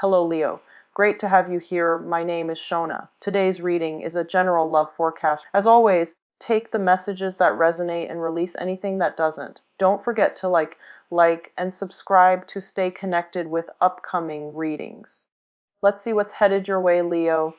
Hello, Leo. Great to have you here. My name is Shona. Today's reading is a general love forecast. As always, take the messages that resonate and release anything that doesn't. Don't forget to like, and subscribe to stay connected with upcoming readings. Let's see what's headed your way, Leo.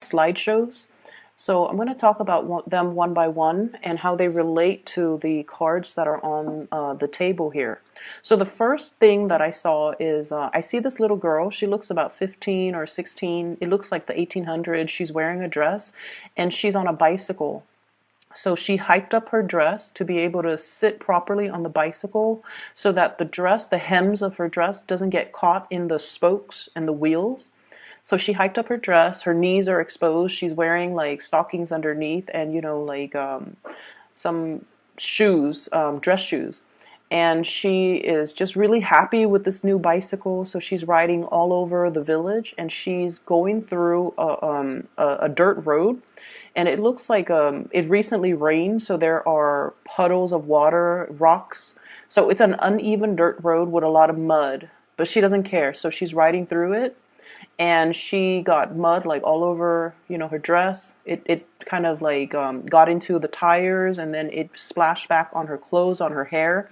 Slideshows. So I'm going to talk about them one by one and how they relate to the cards that are on the table here. So the first thing that I saw is I see this little girl. She looks about 15 or 16. It looks like the 1800s. She's wearing a dress and she's on a bicycle. So she hiked up her dress to be able to sit properly on the bicycle so that the dress, the hems of her dress, doesn't get caught in the spokes and the wheels. So she hiked up her dress, her knees are exposed, she's wearing like stockings underneath and some shoes, dress shoes. And she is just really happy with this new bicycle. So she's riding all over the village and she's going through a dirt road. And it looks like it recently rained, so there are puddles of water, rocks. So it's an uneven dirt road with a lot of mud, but she doesn't care. So she's riding through it. And she got mud like all over, her dress. It kind of like got into the tires and then it splashed back on her clothes, on her hair.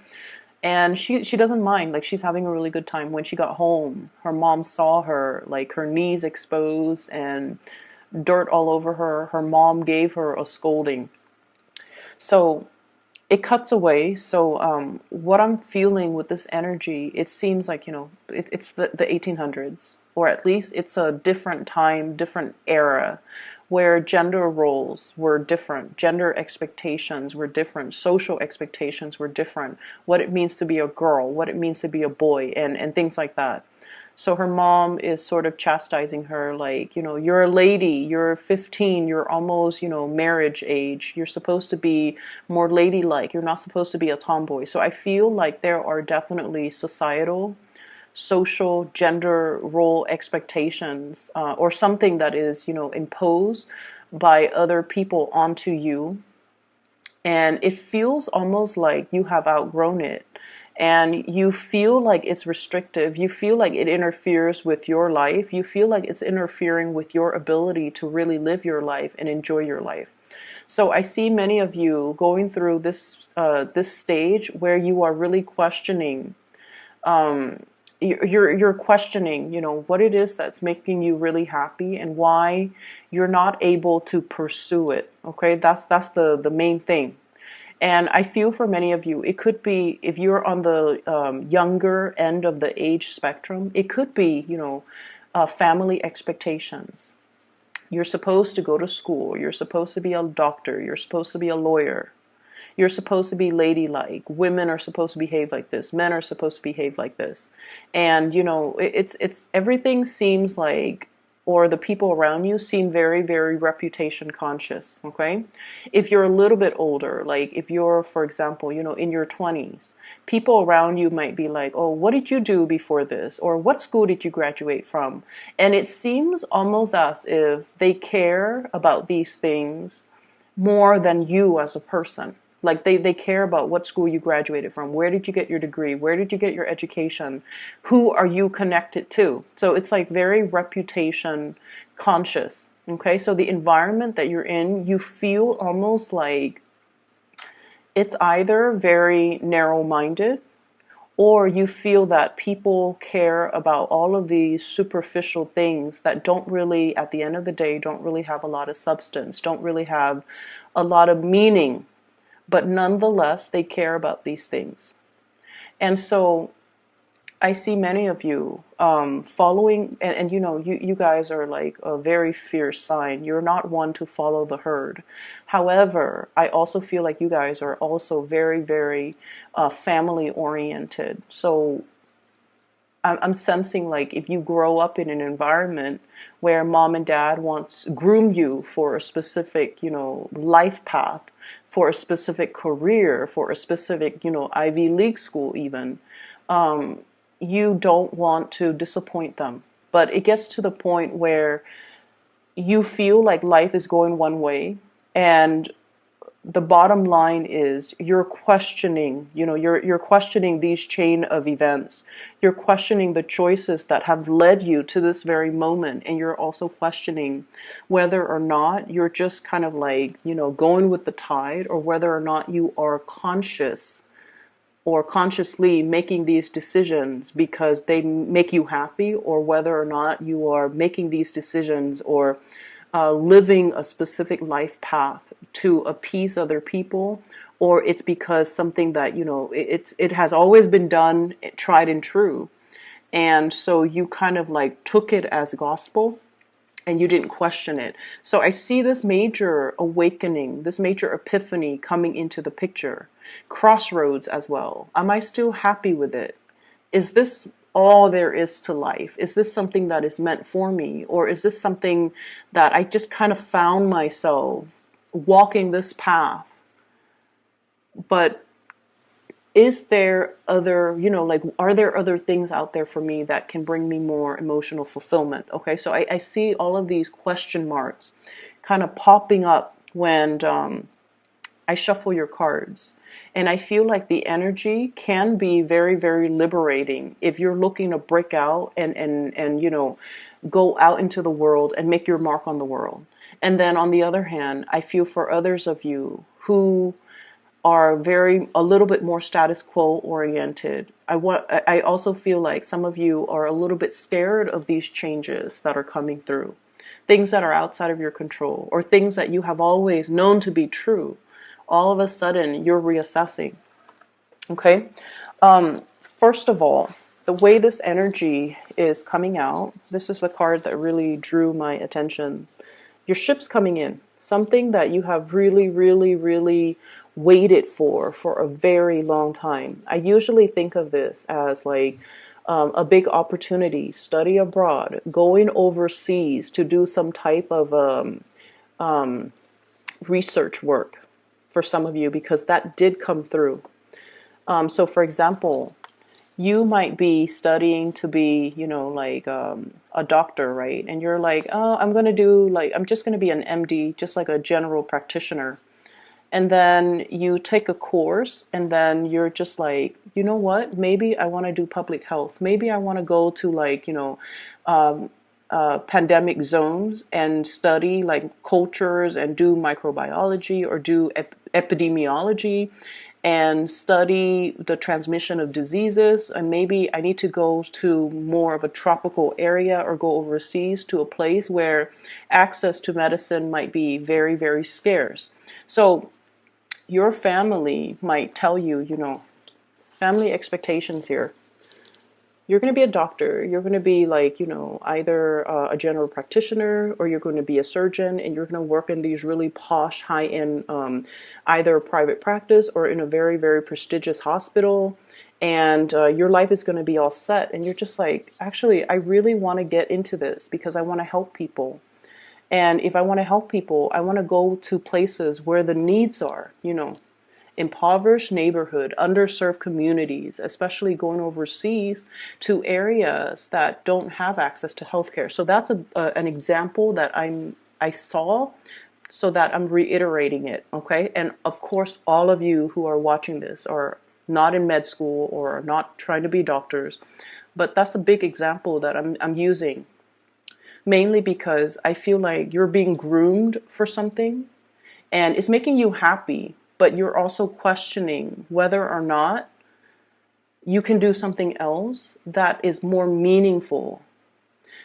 And she doesn't mind, like she's having a really good time. When she got home, her mom saw her, like her knees exposed and dirt all over her. Her mom gave her a scolding. So it cuts away. So what I'm feeling with this energy, it seems like, it's the 1800s. Or at least it's a different time, different era, where gender roles were different, gender expectations were different, social expectations were different, what it means to be a girl, what it means to be a boy, and things like that. So her mom is sort of chastising her, like, you're a lady, you're 15, you're almost, marriage age, you're supposed to be more ladylike, you're not supposed to be a tomboy. So I feel like there are definitely societal, social, gender role expectations or something that is, imposed by other people onto you. And it feels almost like you have outgrown it. And you feel like it's restrictive. You feel like it interferes with your life. You feel like it's interfering with your ability to really live your life and enjoy your life. So I see many of you going through this stage where you are really questioning you're questioning, what it is that's making you really happy and why you're not able to pursue it. Okay, that's the main thing. And I feel for many of you, it could be if you're on the younger end of the age spectrum, it could be, family expectations. You're supposed to go to school. You're supposed to be a doctor. You're supposed to be a lawyer. You're supposed to be ladylike. Women are supposed to behave like this. Men are supposed to behave like this. And, it's everything seems like, or the people around you seem very, very reputation conscious, okay? If you're a little bit older, like if you're, for example, in your 20s, people around you might be like, oh, what did you do before this? Or what school did you graduate from? And it seems almost as if they care about these things more than you as a person. Like they care about what school you graduated from, where did you get your degree, where did you get your education, who are you connected to. So it's like very reputation conscious. Okay, so the environment that you're in, you feel almost like it's either very narrow-minded or you feel that people care about all of these superficial things that don't really, at the end of the day, don't really have a lot of substance, don't really have a lot of meaning. But nonetheless, they care about these things. And so I see many of you following, and you guys are like a very fierce sign. You're not one to follow the herd. However, I also feel like you guys are also very, very family oriented. So I'm sensing like if you grow up in an environment where mom and dad groom you for a specific, life path, for a specific career, for a specific, Ivy League school even, you don't want to disappoint them. But it gets to the point where you feel like life is going one way and the bottom line is you're questioning, you're questioning these chain of events. You're questioning the choices that have led you to this very moment. And you're also questioning whether or not you're just kind of like, going with the tide, or whether or not you are conscious or consciously making these decisions because they make you happy, or whether or not you are making these decisions or living a specific life path to appease other people, or it's because something that it has always been done, tried and true, and so you kind of like took it as gospel and you didn't question it. So I see this major awakening, this major epiphany coming into the picture. Crossroads as well. Am I still happy with it? Is this all there is to life? Is this something that is meant for me? Or is this something that I just kind of found myself walking this path? But is there other, like, are there other things out there for me that can bring me more emotional fulfillment? Okay, so I see all of these question marks kind of popping up when I shuffle your cards. And I feel like the energy can be very, very liberating if you're looking to break out and go out into the world and make your mark on the world. And then on the other hand, I feel for others of you who are a little bit more status quo oriented. I also feel like some of you are a little bit scared of these changes that are coming through. Things that are outside of your control, or things that you have always known to be true. All of a sudden, you're reassessing. Okay? First of all, the way this energy is coming out, this is the card that really drew my attention. Your ship's coming in. Something that you have really, really, really waited for a very long time. I usually think of this as like a big opportunity, study abroad, going overseas to do some type of research work for some of you, because that did come through. So for example, you might be studying to be, like a doctor, right? And you're like, oh, I'm just going to be an MD, just like a general practitioner. And then you take a course, and then you're just like, you know what? Maybe I want to do public health. Maybe I want to go to like, pandemic zones and study like cultures and do microbiology or do epidemiology and study the transmission of diseases. And maybe I need to go to more of a tropical area or go overseas to a place where access to medicine might be very, very scarce. So your family might tell you, family expectations here. You're going to be a doctor. You're going to be like, either a general practitioner, or you're going to be a surgeon, and you're going to work in these really posh, high-end, either private practice or in a very, very prestigious hospital. And your life is going to be all set. And you're just like, actually, I really want to get into this because I want to help people. And if I want to help people, I want to go to places where the needs are, impoverished neighborhood, underserved communities, especially going overseas to areas that don't have access to healthcare. So that's an example that I saw, so that I'm reiterating it, okay? And of course, all of you who are watching this are not in med school or not trying to be doctors, but that's a big example that I'm using. Mainly because I feel like you're being groomed for something and it's making you happy, but you're also questioning whether or not you can do something else that is more meaningful.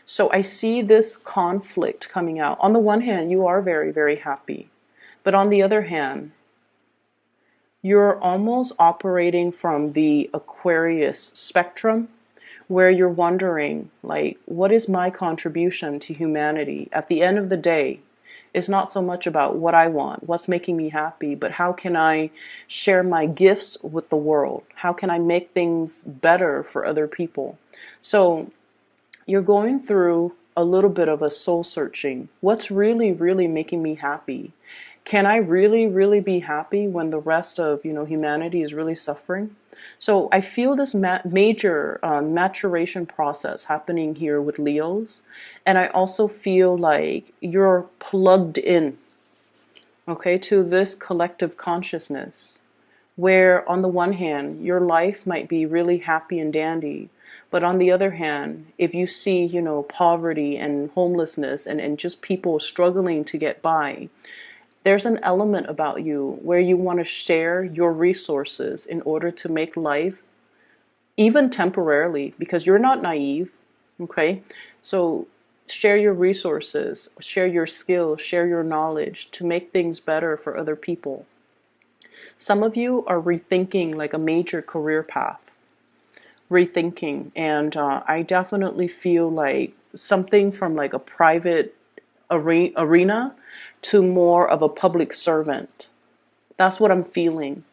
So I see this conflict coming out. On the one hand, you are very, very happy. But on the other hand, you're almost operating from the Aquarius spectrum, where you're wondering, like, what is my contribution to humanity? At the end of the day, it's not so much about what I want, what's making me happy, but how can I share my gifts with the world? How can I make things better for other people? So you're going through a little bit of a soul searching. What's really, really making me happy? Can I really, really be happy when the rest of, humanity is really suffering? So I feel this major maturation process happening here with Leos. And I also feel like you're plugged in. okay, to this collective consciousness, where on the one hand, your life might be really happy and dandy, but on the other hand, if you see, poverty and homelessness and just people struggling to get by, there's an element about you where you want to share your resources in order to make life, even temporarily, because you're not naive, okay? So share your resources, share your skills, share your knowledge to make things better for other people. Some of you are rethinking like a major career path, rethinking, and I definitely feel like something from like a private arena to more of a public servant. That's what I'm feeling.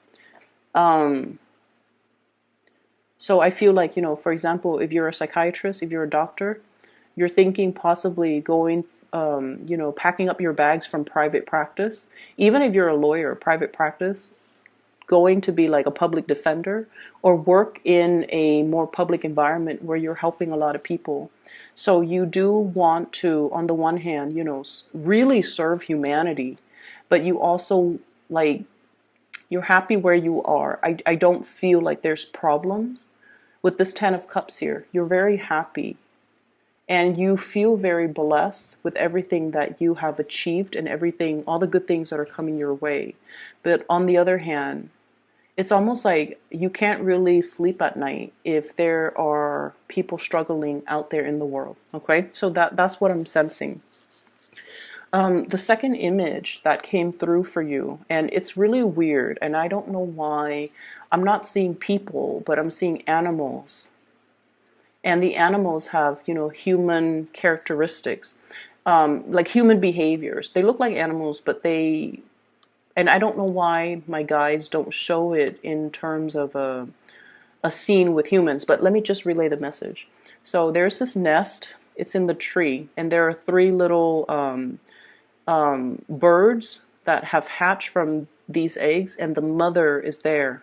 Um, so I feel like, for example, if you're a psychiatrist, if you're a doctor, you're thinking possibly going, packing up your bags from private practice. Even if you're a lawyer, private practice, going to be like a public defender or work in a more public environment where you're helping a lot of people. So you do want to, on the one hand, really serve humanity, but you also like, you're happy where you are. I don't feel like there's problems with this 10 of Cups here. You're very happy and you feel very blessed with everything that you have achieved and everything, all the good things that are coming your way. But on the other hand, it's almost like you can't really sleep at night if there are people struggling out there in the world. Okay, so that's what I'm sensing. The second image that came through for you, and it's really weird, and I don't know why. I'm not seeing people, but I'm seeing animals, and the animals have human characteristics, like human behaviors. They look like animals, but they, and I don't know why my guides don't show it in terms of a scene with humans, but let me just relay the message. So there's this nest, it's in the tree, and there are three little birds that have hatched from these eggs, and the mother is there.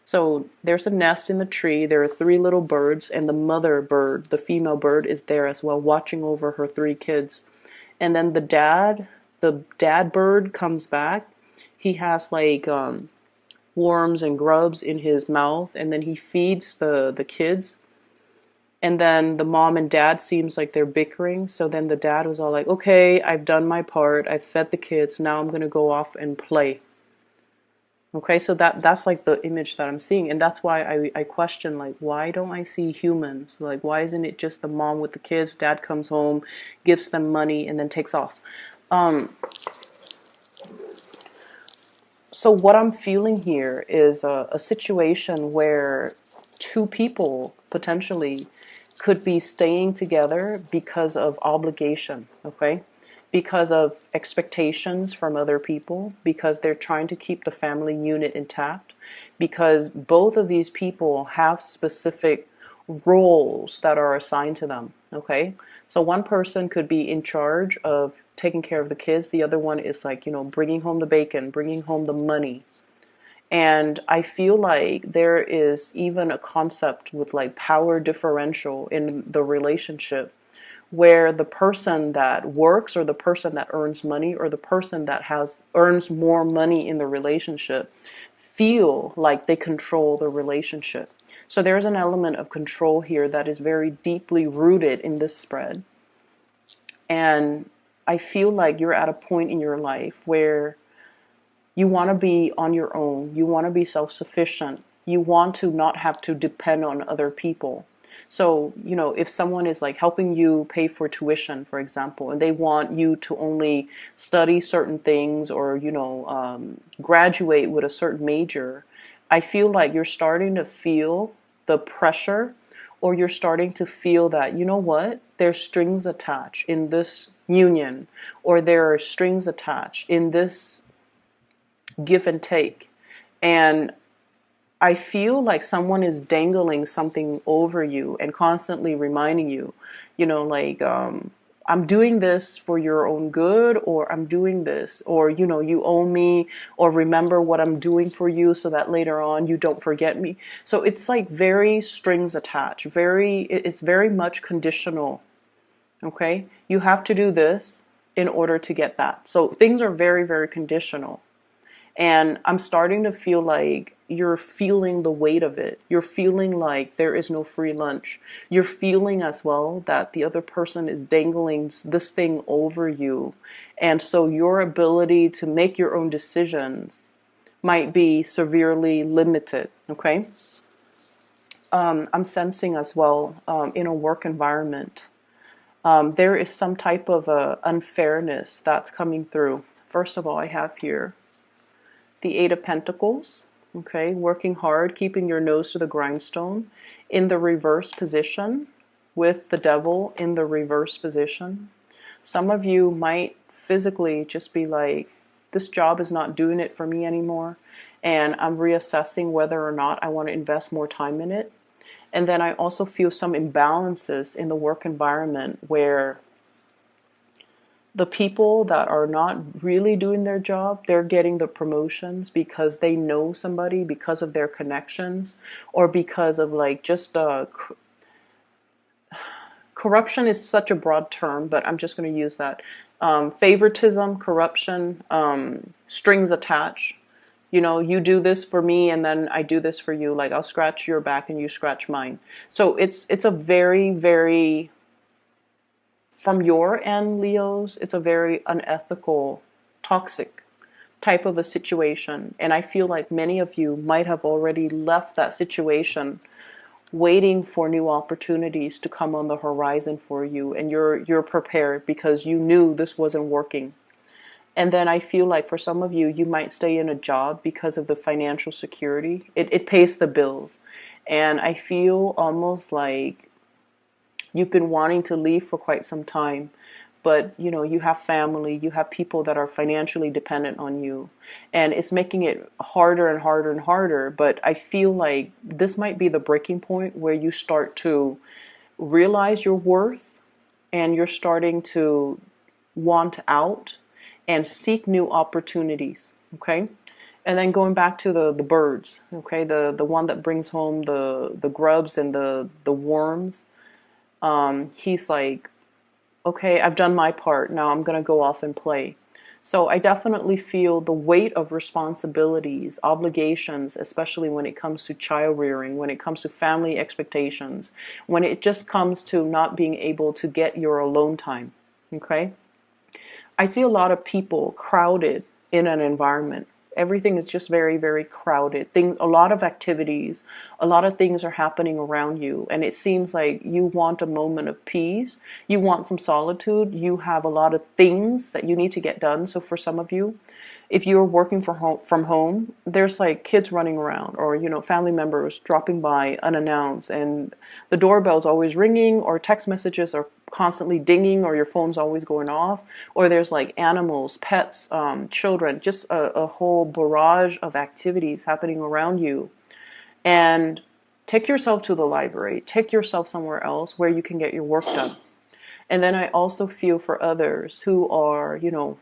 So there's a nest in the tree, there are three little birds, and the mother bird, the female bird, is there as well, watching over her three kids. And then the dad bird comes back. He has like worms and grubs in his mouth, and then he feeds the kids. And then the mom and dad seems like they're bickering. So then the dad was all like, okay, I've done my part. I've fed the kids. Now I'm going to go off and play. Okay, so that's like the image that I'm seeing. And that's why I question, like, why don't I see humans? Like, why isn't it just the mom with the kids? Dad comes home, gives them money, and then takes off. So what I'm feeling here is a situation where two people potentially could be staying together because of obligation, okay? Because of expectations from other people, because they're trying to keep the family unit intact, because both of these people have specific roles that are assigned to them, okay? So one person could be in charge of taking care of the kids, the other one is like, bringing home the bacon, bringing home the money. And I feel like there is even a concept with like power differential in the relationship where the person that works or the person that earns money or the person that earns more money in the relationship feel like they control the relationship. So there's an element of control here that is very deeply rooted in this spread. And I feel like you're at a point in your life where you want to be on your own. You want to be self-sufficient. You want to not have to depend on other people. So, if someone is like helping you pay for tuition, for example, and they want you to only study certain things or, graduate with a certain major, I feel like you're starting to feel the pressure, or you're starting to feel that, there's strings attached in this union, or there are strings attached in this give and take. And I feel like someone is dangling something over you and constantly reminding you, I'm doing this for your own good, or I'm doing this, or, you owe me, or remember what I'm doing for you so that later on you don't forget me. So it's like very strings attached, it's very much conditional. Okay? You have to do this in order to get that. So things are very, very conditional. And I'm starting to feel like you're feeling the weight of it. You're feeling like there is no free lunch. You're feeling as well that the other person is dangling this thing over you. And so your ability to make your own decisions might be severely limited. Okay. I'm sensing as well in a work environment, there is some type of unfairness that's coming through. First of all, I have here the Eight of Pentacles, okay, working hard, keeping your nose to the grindstone in the reverse position with the Devil in the reverse position. Some of you might physically just be like, this job is not doing it for me anymore, and I'm reassessing whether or not I want to invest more time in it. And then I also feel some imbalances in the work environment where the people that are not really doing their job, they're getting the promotions because they know somebody, because of their connections, or because of like just corruption is such a broad term, but I'm just going to use that. Favoritism, corruption, strings attached. You know, you do this for me and then I do this for you. Like I'll scratch your back and you scratch mine. So it's a very, very, from your end, Leos, it's a very unethical, toxic type of a situation. And I feel like many of you might have already left that situation waiting for new opportunities to come on the horizon for you, and you're prepared because you knew this wasn't working. And then I feel like for some of you, you might stay in a job because of the financial security. It pays the bills. And I feel almost like you've been wanting to leave for quite some time, but you know, you have family, you have people that are financially dependent on you, and it's making it harder and harder and harder. But I feel like this might be the breaking point where you start to realize your worth and you're starting to want out and seek new opportunities. Okay. And then going back to the birds, okay, the one that brings home the grubs and the worms, he's like, okay, I've done my part. Now I'm going to go off and play. So I definitely feel the weight of responsibilities, obligations, especially when it comes to child rearing, when it comes to family expectations, when it just comes to not being able to get your alone time. Okay? I see a lot of people crowded in an environment. Everything is just very, very crowded. A lot of activities, a lot of things are happening around you, and it seems like you want a moment of peace. You want some solitude. You have a lot of things that you need to get done. So for some of you, if you're working from home, there's like kids running around, or you know, family members dropping by unannounced, and the doorbell's always ringing, or text messages are constantly dinging, or your phone's always going off, or there's like animals, pets, children, just a whole barrage of activities happening around you. And take yourself to the library, take yourself somewhere else where you can get your work done. And then I also feel for others who are, you know,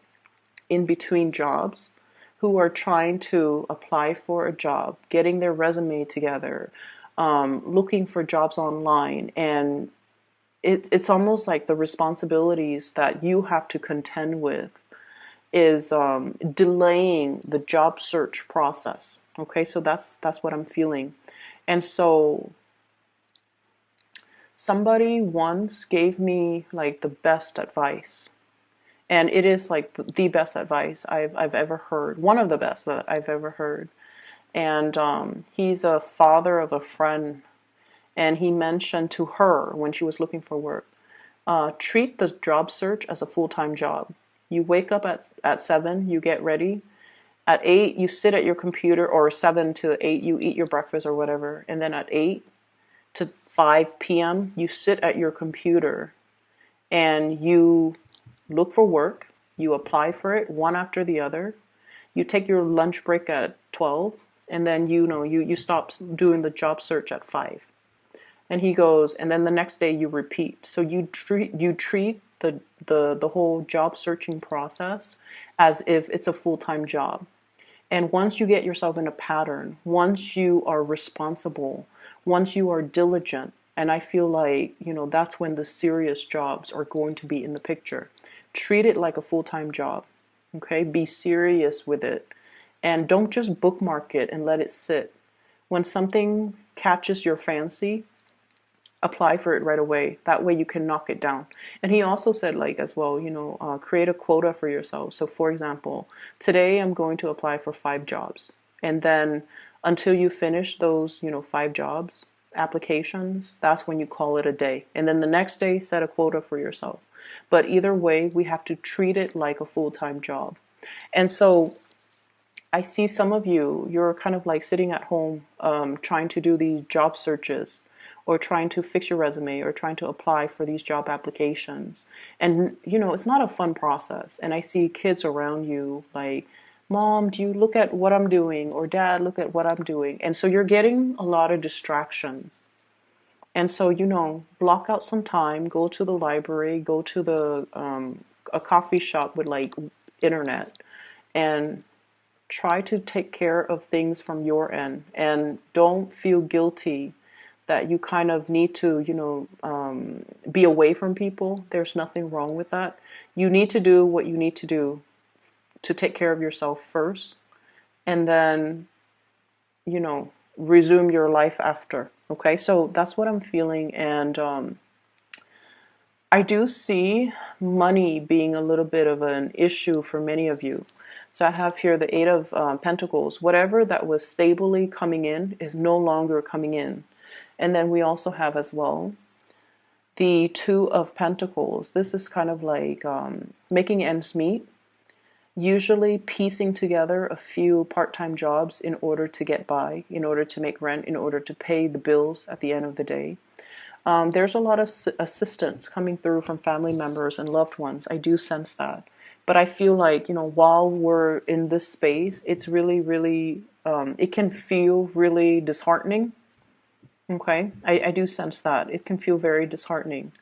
in between jobs, who are trying to apply for a job, getting their resume together, looking for jobs online, and it's almost like the responsibilities that you have to contend with is delaying the job search process. Okay, so that's what I'm feeling. And so somebody once gave me like the best advice, and it is like the best advice I've ever heard, one of the best that I've ever heard. And he's a father of a friend, and he mentioned to her when she was looking for work, treat the job search as a full-time job. You wake up at 7, you get ready. At 8, you sit at your computer, or 7 to 8, you eat your breakfast or whatever. And then at 8 to 5 p.m., you sit at your computer and you look for work. You apply for it one after the other. You take your lunch break at 12, and then you stop doing the job search at 5. And he goes, and then the next day you repeat. So you treat the whole job searching process as if it's a full-time job. And once you get yourself in a pattern, once you are responsible, once you are diligent, And I feel like, that's when the serious jobs are going to be in the picture. Treat it like a full-time job. Okay? Be serious with it. And don't just bookmark it and let it sit. When something catches your fancy, apply for it right away. That way you can knock it down. And he also said, like, as well, create a quota for yourself. So, for example, today I'm going to apply for 5 jobs. And then until you finish those, 5 jobs, applications, that's when you call it a day. And then the next day, set a quota for yourself. But either way, we have to treat it like a full-time job. And so I see some of you, you're kind of like sitting at home trying to do these job searches or trying to fix your resume or trying to apply for these job applications. And, it's not a fun process. And I see kids around you like, Mom, do you look at what I'm doing? Or Dad, look at what I'm doing. And so you're getting a lot of distractions. And so, block out some time, go to the library, go to a coffee shop with like internet, and try to take care of things from your end, and don't feel guilty that you kind of need to, be away from people. There's nothing wrong with that. You need to do what you need to do to take care of yourself first, and then, resume your life after. Okay, so that's what I'm feeling, and I do see money being a little bit of an issue for many of you. So I have here the Eight of Pentacles. Whatever that was stably coming in is no longer coming in. And then we also have as well the Two of Pentacles. This is kind of like making ends meet. Usually piecing together a few part-time jobs in order to get by, in order to make rent, in order to pay the bills at the end of the day. There's a lot of assistance coming through from family members and loved ones. I do sense that. But I feel like, while we're in this space, it's really, really, it can feel really disheartening. Okay? I do sense that. It can feel very disheartening.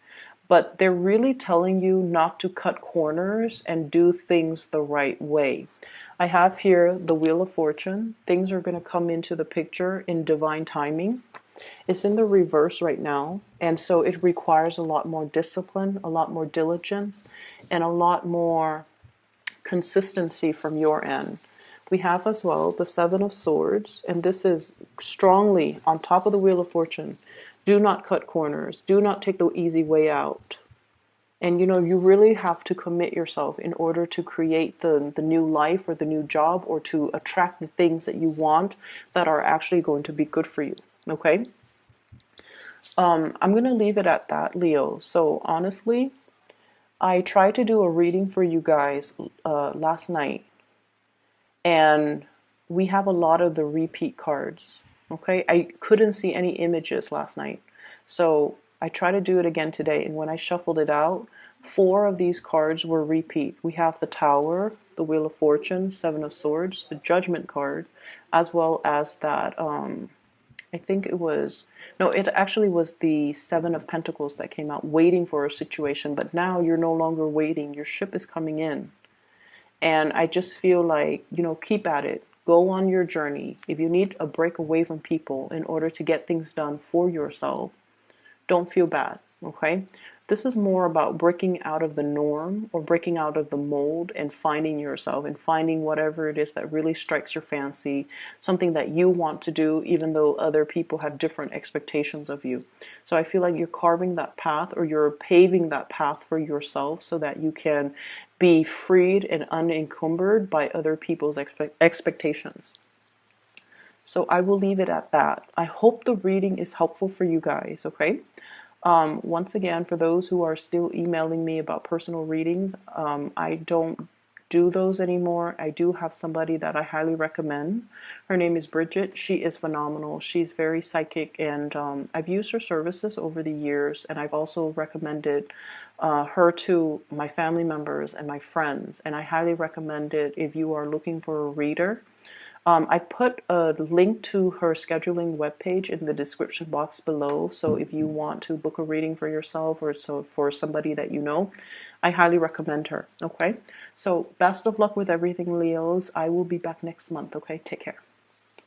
But they're really telling you not to cut corners and do things the right way. I have here the Wheel of Fortune. Things are going to come into the picture in divine timing. It's in the reverse right now, and so it requires a lot more discipline, a lot more diligence, and a lot more consistency from your end. We have as well the Seven of Swords, and this is strongly on top of the Wheel of Fortune. Do not cut corners. Do not take the easy way out. And you really have to commit yourself in order to create the new life or the new job, or to attract the things that you want that are actually going to be good for you. Okay? I'm going to leave it at that, Leo. So honestly, I tried to do a reading for you guys last night, and we have a lot of the repeat cards. Okay? I couldn't see any images last night. So I tried to do it again today, and when I shuffled it out, 4 of these cards were repeat. We have the Tower, the Wheel of Fortune, Seven of Swords, the Judgment card, as well as that, I think it was, no, it actually was the Seven of Pentacles that came out, waiting for a situation, but now you're no longer waiting. Your ship is coming in. And I just feel like, keep at it. Go on your journey. If you need a break away from people in order to get things done for yourself, don't feel bad, okay? This is more about breaking out of the norm, or breaking out of the mold, and finding yourself and finding whatever it is that really strikes your fancy, something that you want to do, even though other people have different expectations of you. So I feel like you're carving that path, or you're paving that path for yourself, so that you can be freed and unencumbered by other people's expectations. So I will leave it at that. I hope the reading is helpful for you guys, okay? Once again, for those who are still emailing me about personal readings, I don't do those anymore. I do have somebody that I highly recommend. Her name is Bridget. She is phenomenal. She's very psychic, and I've used her services over the years, and I've also recommended her to my family members and my friends, and I highly recommend it if you are looking for a reader. I put a link to her scheduling webpage in the description box below. So if you want to book a reading for yourself, or so for somebody that you know, I highly recommend her. Okay. So best of luck with everything, Leos. I will be back next month. Okay. Take care.